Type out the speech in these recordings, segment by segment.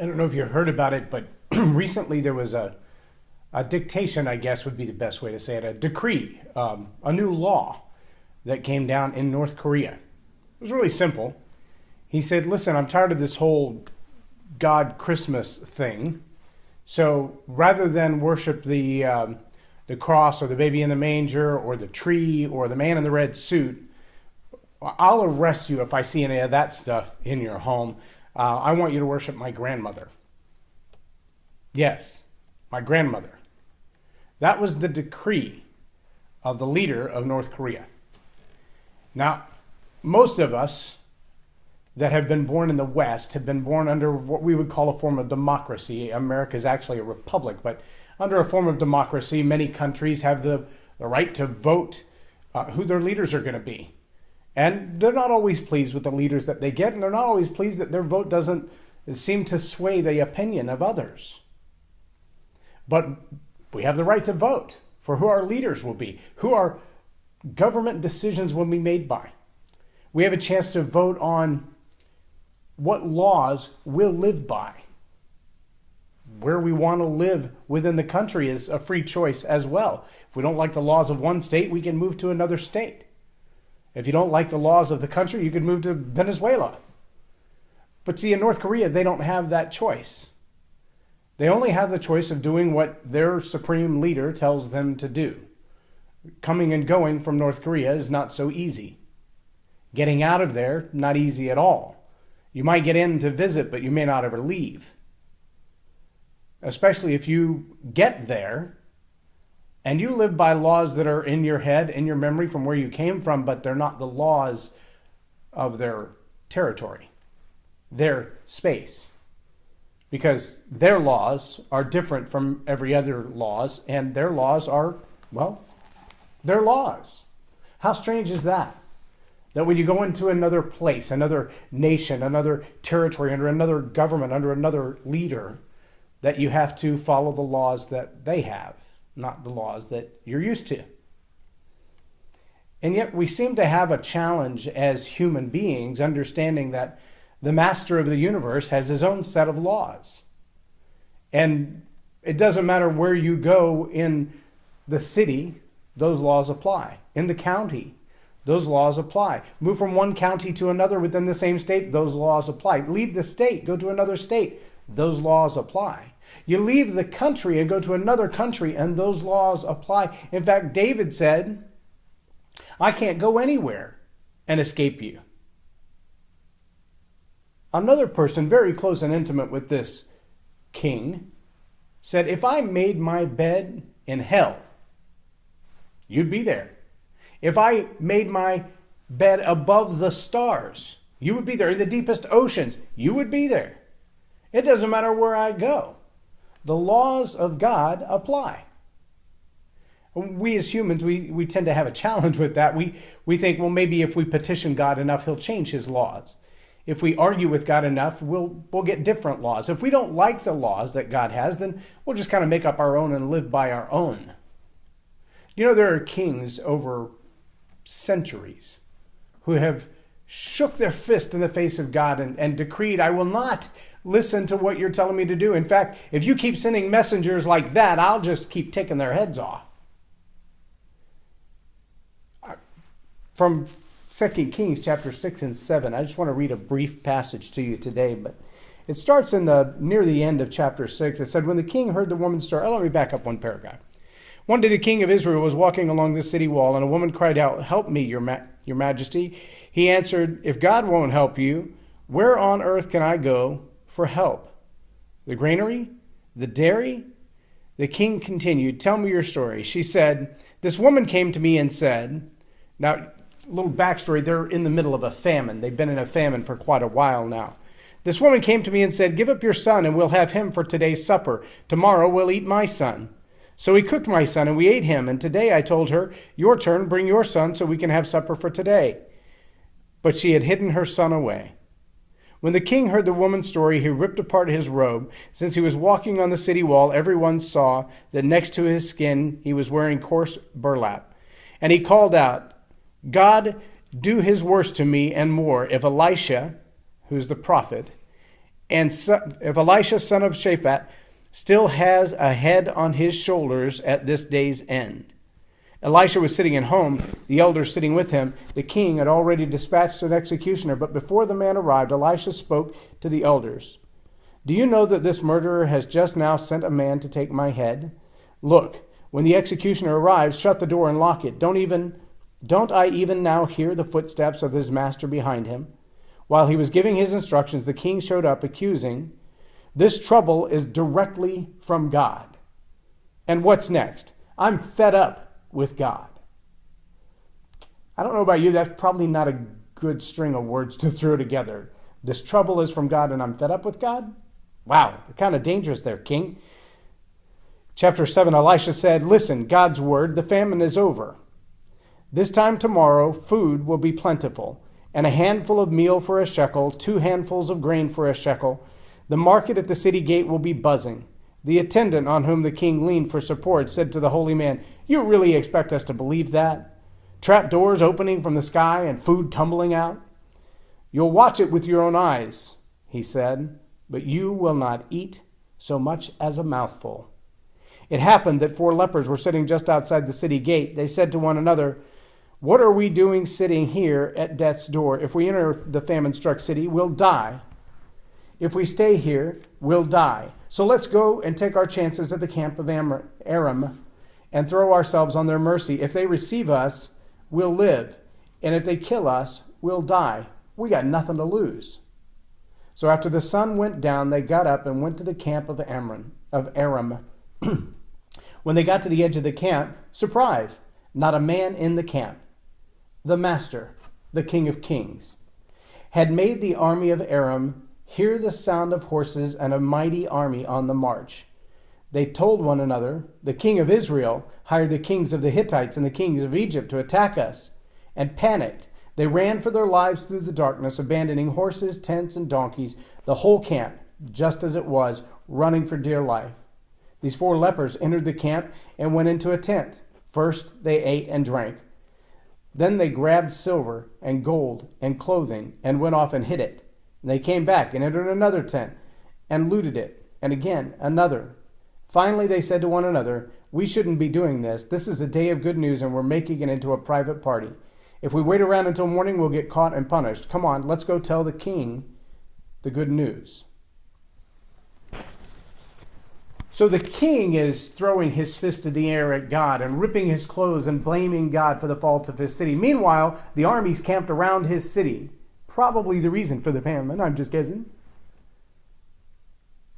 I don't know if you heard about it, but recently there was a dictation, I guess would be the best way to say it, a decree, a new law that came down in North Korea. It was really simple. He said, listen, I'm tired of this whole God Christmas thing. So rather than worship the cross or the baby in the manger or the tree or the man in the red suit, I'll arrest you if I see any of that stuff in your home. I want you to worship my grandmother. Yes, my grandmother. That was the decree of the leader of North Korea. Now, most of us that have been born in the West have been born under what we would call a form of democracy. America is actually a republic, but under a form of democracy, many countries have the right to vote who their leaders are going to be. And they're not always pleased with the leaders that they get, and they're not always pleased that their vote doesn't seem to sway the opinion of others. But we have the right to vote for who our leaders will be, who our government decisions will be made by. We have a chance to vote on what laws we'll live by. Where we want to live within the country is a free choice as well. If we don't like the laws of one state, we can move to another state. If you don't like the laws of the country, you could move to Venezuela. But see, in North Korea, they don't have that choice. They only have the choice of doing what their supreme leader tells them to do. Coming and going from North Korea is not so easy. Getting out of there, not easy at all. You might get in to visit, but you may not ever leave. Especially if you get there and you live by laws that are in your head, in your memory from where you came from, but they're not the laws of their territory, their space. Because their laws are different from every other laws, and their laws are, well, their laws. How strange is that? That when you go into another place, another nation, another territory, under another government, under another leader, that you have to follow the laws that they have, not the laws that you're used to. And yet we seem to have a challenge as human beings, understanding that the master of the universe has his own set of laws. And it doesn't matter where you go in the city, those laws apply. In the county, those laws apply. Move from one county to another within the same state, those laws apply. Leave the state, go to another state, those laws apply. You leave the country and go to another country, and those laws apply. In fact, David said, I can't go anywhere and escape you. Another person very close and intimate with this king said, if I made my bed in hell, you'd be there. If I made my bed above the stars, you would be there. In the deepest oceans, you would be there. It doesn't matter where I go. The laws of God apply. We as humans, we tend to have a challenge with that. We think, well, maybe if we petition God enough, he'll change his laws. If we argue with God enough, we'll get different laws. If we don't like the laws that God has, then we'll just kind of make up our own and live by our own. You know, there are kings over centuries who have shook their fist in the face of God and decreed, I will not listen to what you're telling me to do. In fact, if you keep sending messengers like that, I'll just keep taking their heads off. From 2 Kings chapter 6 and 7, I just want to read a brief passage to you today, but it starts near the end of chapter 6. It said, when the king heard the woman's story, let me back up one paragraph. One day the king of Israel was walking along the city wall, and a woman cried out, help me, your majesty. He answered, if God won't help you, where on earth can I go for help? The granary? The dairy? The king continued, tell me your story. She said, this woman came to me and said, now, a little backstory, they're in the middle of a famine. They've been in a famine for quite a while now. This woman came to me and said, give up your son and we'll have him for today's supper. Tomorrow we'll eat my son. So we cooked my son and we ate him. And today I told her, your turn, bring your son so we can have supper for today. But she had hidden her son away. When the king heard the woman's story, he ripped apart his robe. Since he was walking on the city wall, everyone saw that next to his skin he was wearing coarse burlap. And he called out, God, do his worst to me and more if Elisha, who's the prophet, And if Elisha, son of Shaphat, still has a head on his shoulders at this day's end. Elisha was sitting at home, the elders sitting with him. The king had already dispatched an executioner, but before the man arrived, Elisha spoke to the elders. Do you know that this murderer has just now sent a man to take my head? Look, when the executioner arrives, shut the door and lock it. Don't I even now hear the footsteps of his master behind him? While he was giving his instructions, the king showed up, accusing, this trouble is directly from God. And what's next? I'm fed up with God. I don't know about you, that's probably not a good string of words to throw together. This trouble is from God and I'm fed up with God? Wow, kind of dangerous there, king. Chapter 7, Elisha said, listen, God's word, the famine is over. This time tomorrow, food will be plentiful, and a handful of meal for a shekel, 2 handfuls of grain for a shekel. The market at the city gate will be buzzing. The attendant on whom the king leaned for support said to the holy man, you really expect us to believe that? Trap doors opening from the sky and food tumbling out? You'll watch it with your own eyes, he said, but you will not eat so much as a mouthful. It happened that 4 lepers were sitting just outside the city gate. They said to one another, what are we doing sitting here at death's door? If we enter the famine-struck city, we'll die. If we stay here, we'll die. So let's go and take our chances at the camp of Aram and throw ourselves on their mercy. If they receive us, we'll live. And if they kill us, we'll die. We got nothing to lose. So after the sun went down, they got up and went to the camp of Aram. When they got to the edge of the camp, surprise, not a man in the camp. The master, the King of Kings, had made the army of Aram hear the sound of horses and a mighty army on the march. They told one another, the king of Israel hired the kings of the Hittites and the kings of Egypt to attack us, and panicked. They ran for their lives through the darkness, abandoning horses, tents, and donkeys, the whole camp, just as it was, running for dear life. These 4 lepers entered the camp and went into a tent. First they ate and drank. Then they grabbed silver and gold and clothing and went off and hid it. And they came back and entered another tent and looted it, and again another. Finally they said to one another, we shouldn't be doing this. This is a day of good news and we're making it into a private party. If we wait around until morning, we'll get caught and punished. Come on, let's go tell the king the good news. So the king is throwing his fist in the air at God and ripping his clothes and blaming God for the fault of his city. Meanwhile, the armies camped around his city, probably the reason for the famine, I'm just guessing,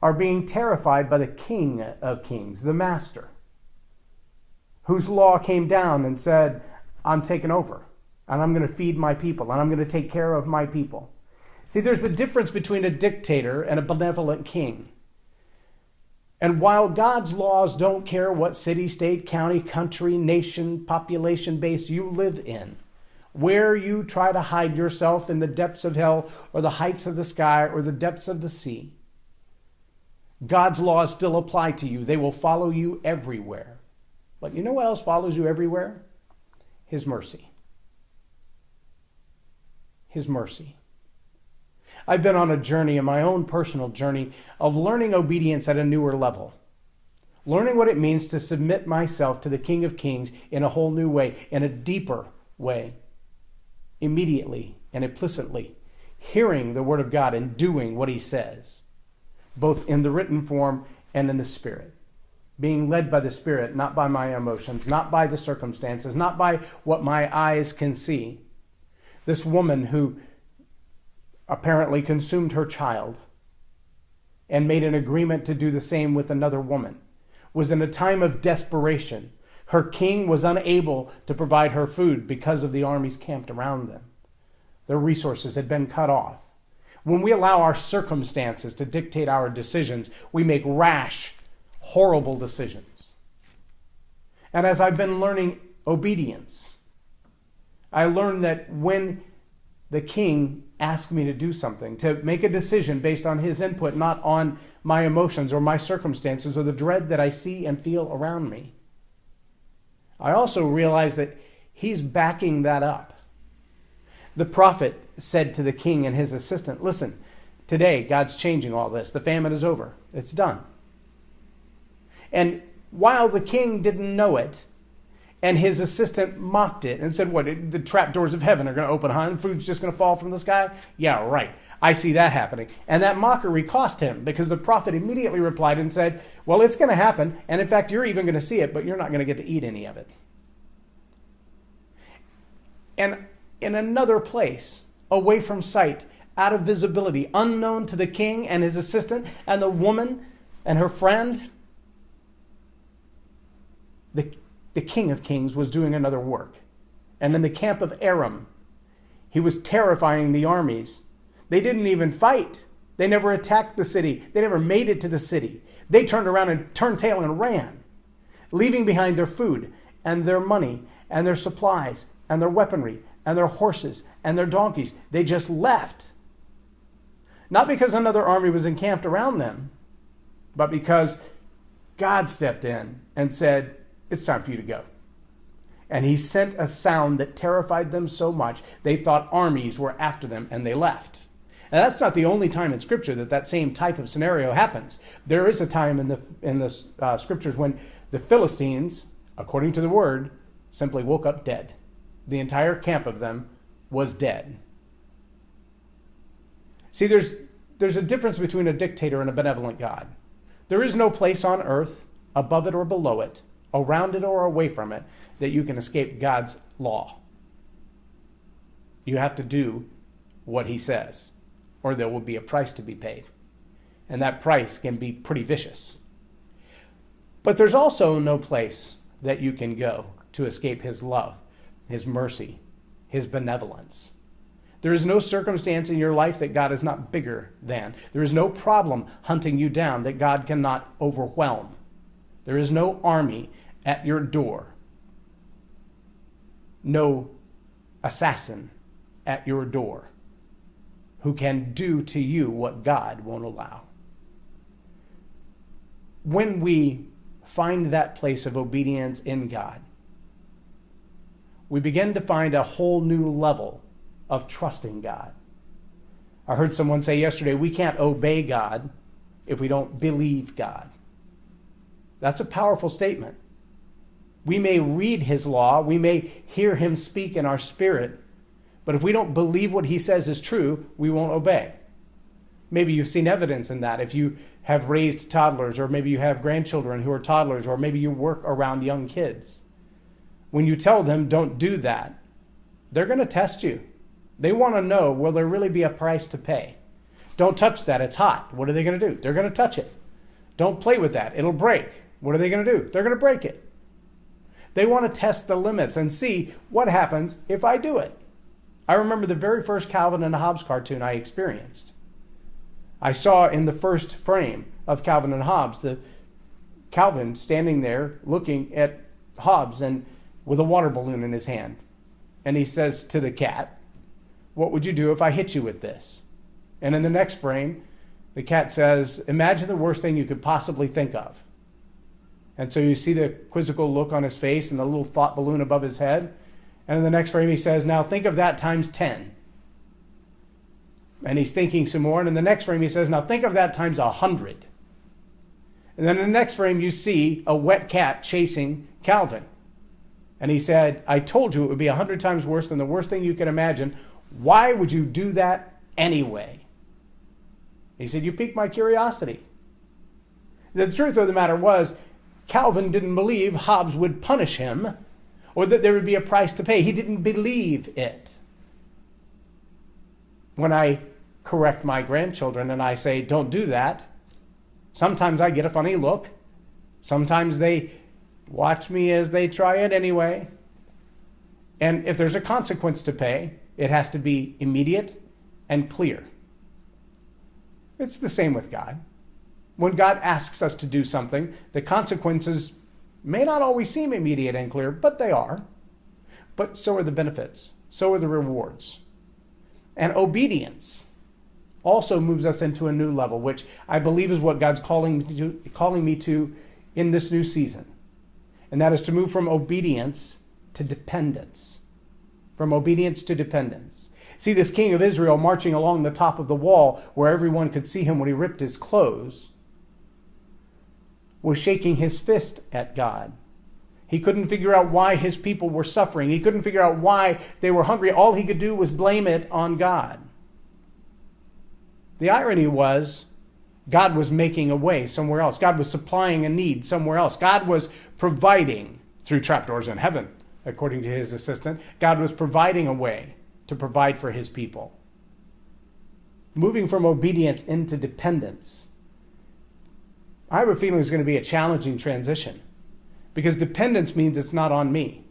are being terrified by the King of Kings, the Master, whose law came down and said, I'm taking over, and I'm going to feed my people, and I'm going to take care of my people. See, there's a difference between a dictator and a benevolent king. And while God's laws don't care what city, state, county, country, nation, population base you live in, where you try to hide yourself in the depths of hell or the heights of the sky or the depths of the sea, God's laws still apply to you. They will follow you everywhere. But you know what else follows you everywhere? His mercy. His mercy. I've been on a journey, in my own personal journey, of learning obedience at a newer level. Learning what it means to submit myself to the King of Kings in a whole new way, in a deeper way, immediately and implicitly, hearing the Word of God and doing what He says, both in the written form and in the Spirit. Being led by the Spirit, not by my emotions, not by the circumstances, not by what my eyes can see. This woman who apparently consumed her child and made an agreement to do the same with another woman was in a time of desperation. Her king was unable to provide her food because of the armies camped around them. Their resources had been cut off. When we allow our circumstances to dictate our decisions, we make rash, horrible decisions. And as I've been learning obedience, I learned that when the king asked me to do something, to make a decision based on his input, not on my emotions or my circumstances or the dread that I see and feel around me, I also realized that he's backing that up. The prophet said to the king and his assistant, listen, Today, God's changing all this. The famine is over. It's done. And while the king didn't know it, and his assistant mocked it and said, what, the trapdoors of heaven are going to open, huh? And food's just going to fall from the sky? Yeah, right. I see that happening. And that mockery cost him, because the prophet immediately replied and said, well, it's going to happen. And in fact, you're even going to see it, but you're not going to get to eat any of it. And in another place, away from sight, out of visibility, unknown to the king and his assistant and the woman and her friend, the King of Kings was doing another work. And in the camp of Aram, he was terrifying the armies. They didn't even fight. They never attacked the city. They never made it to the city. They turned around and turned tail and ran, leaving behind their food and their money and their supplies and their weaponry and their horses and their donkeys. They just left. Not because another army was encamped around them, but because God stepped in and said, it's time for you to go. And he sent a sound that terrified them so much, they thought armies were after them, and they left. And that's not the only time in Scripture that same type of scenario happens. There is a time in the Scriptures when the Philistines, according to the word, simply woke up dead. The entire camp of them was dead. See, there's a difference between a dictator and a benevolent God. There is no place on earth, above it or below it, around it or away from it, that you can escape God's law. You have to do what he says, or there will be a price to be paid. And that price can be pretty vicious. But there's also no place that you can go to escape his love, his mercy, his benevolence. There is no circumstance in your life that God is not bigger than. There is no problem hunting you down that God cannot overwhelm. There is no army at your door. No assassin at your door who can do to you what God won't allow. When we find that place of obedience in God, we begin to find a whole new level of trusting God. I heard someone say yesterday, we can't obey God if we don't believe God. That's a powerful statement. We may read his law, we may hear him speak in our spirit, but if we don't believe what he says is true, we won't obey. Maybe you've seen evidence in that if you have raised toddlers, or maybe you have grandchildren who are toddlers, or maybe you work around young kids. When you tell them don't do that, they're going to test you. They want to know, will there really be a price to pay? Don't touch that, it's hot. What are they going to do? They're going to touch it. Don't play with that, it'll break. What are they going to do? They're going to break it. They want to test the limits and see what happens if I do it. I remember the very first Calvin and Hobbes cartoon I experienced. I saw in the first frame of Calvin and Hobbes, the Calvin standing there looking at Hobbes and with a water balloon in his hand. And he says to the cat, what would you do if I hit you with this? And in the next frame, the cat says, imagine the worst thing you could possibly think of. And so you see the quizzical look on his face and the little thought balloon above his head. And in the next frame he says, now think of that times 10. And he's thinking some more. And in the next frame he says, now think of that times 100. And then in the next frame you see a wet cat chasing Calvin. And he said, I told you it would be 100 times worse than the worst thing you could imagine. Why would you do that anyway? He said, you piqued my curiosity. The truth of the matter was, Calvin didn't believe Hobbes would punish him or that there would be a price to pay. He didn't believe it. When I correct my grandchildren and I say, don't do that, sometimes I get a funny look. Sometimes they watch me as they try it anyway. And if there's a consequence to pay, it has to be immediate and clear. It's the same with God. When God asks us to do something, the consequences may not always seem immediate and clear, but they are. But so are the benefits. So are the rewards. And obedience also moves us into a new level, which I believe is what God's calling me to in this new season. And that is to move from obedience to dependence. From obedience to dependence. See, this king of Israel marching along the top of the wall where everyone could see him when he ripped his clothes was shaking his fist at God. He couldn't figure out why his people were suffering. He couldn't figure out why they were hungry. All he could do was blame it on God. The irony was, God was making a way somewhere else. God was supplying a need somewhere else. God was providing through trapdoors in heaven, according to his assistant. God was providing a way to provide for his people. Moving from obedience into dependence. I have a feeling it's going to be a challenging transition, because dependence means it's not on me.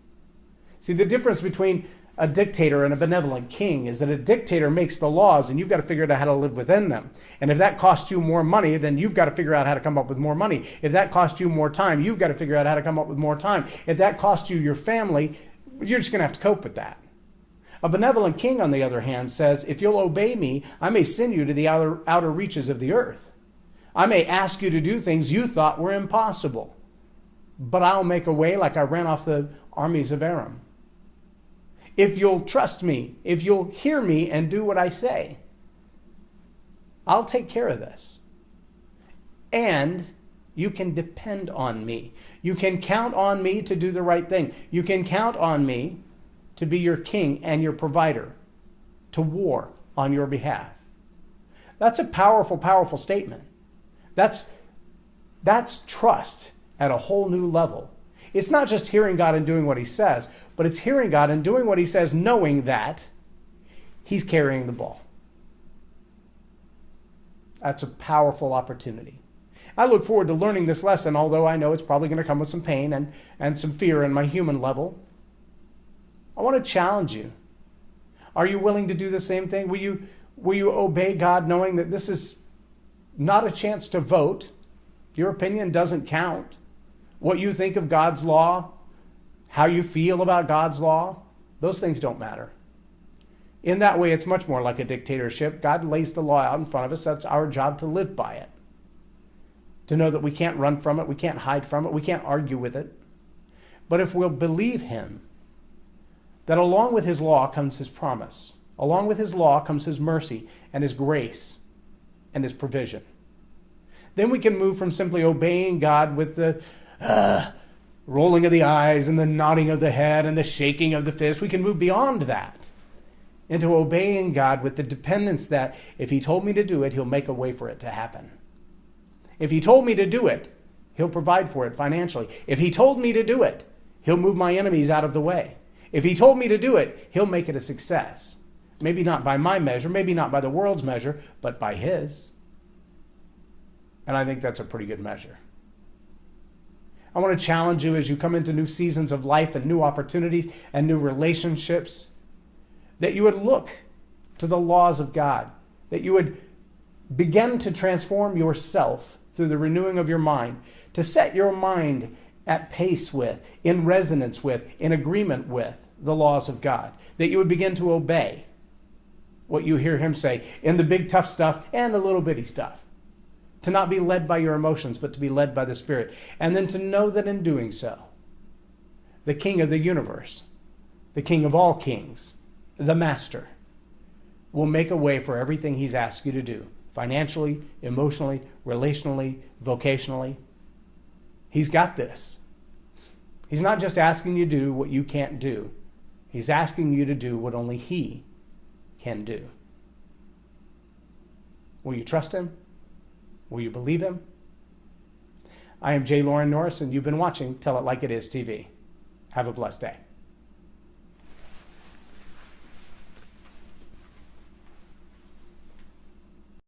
See, the difference between a dictator and a benevolent king is that a dictator makes the laws and you've got to figure out how to live within them. And if that costs you more money, then you've got to figure out how to come up with more money. If that costs you more time, you've got to figure out how to come up with more time. If that costs you your family, you're just going to have to cope with that. A benevolent king, on the other hand, says, if you'll obey me, I may send you to the outer reaches of the earth. I may ask you to do things you thought were impossible, but I'll make a way like I ran off the armies of Aram. If you'll trust me, if you'll hear me and do what I say, I'll take care of this. And you can depend on me. You can count on me to do the right thing. You can count on me to be your king and your provider, to war on your behalf. That's a powerful, powerful statement. That's trust at a whole new level. It's not just hearing God and doing what he says, but it's hearing God and doing what he says, knowing that he's carrying the ball. That's a powerful opportunity. I look forward to learning this lesson, although I know it's probably going to come with some pain and some fear in my human level. I want to challenge you. Are you willing to do the same thing? Will you obey God knowing that this is not a chance to vote? Your opinion doesn't count. What you think of God's law, how you feel about God's law, those things don't matter. In that way, it's much more like a dictatorship. God lays the law out in front of us. That's our job to live by it. To know that we can't run from it, we can't hide from it, we can't argue with it. But if we'll believe him, that along with his law comes his promise. Along with his law comes his mercy and his grace and his provision. Then we can move from simply obeying God with the rolling of the eyes and the nodding of the head and the shaking of the fist. We can move beyond that into obeying God with the dependence that if he told me to do it, he'll make a way for it to happen. If he told me to do it, he'll provide for it financially. If he told me to do it, he'll move my enemies out of the way. If he told me to do it, he'll make it a success. Maybe not by my measure, maybe not by the world's measure, but by his. And I think that's a pretty good measure. I want to challenge you as you come into new seasons of life and new opportunities and new relationships, that you would look to the laws of God, that you would begin to transform yourself through the renewing of your mind, to set your mind at pace with, in resonance with, in agreement with the laws of God, that you would begin to obey what you hear him say in the big tough stuff and the little bitty stuff. To not be led by your emotions, but to be led by the Spirit. And then to know that in doing so, the King of the universe, the King of all kings, the Master, will make a way for everything he's asked you to do, financially, emotionally, relationally, vocationally. He's got this. He's not just asking you to do what you can't do. He's asking you to do what only he can do. Will you trust him? Will you believe him? I am J. Lauren Norris, and you've been watching Tell It Like It Is TV. Have a blessed day.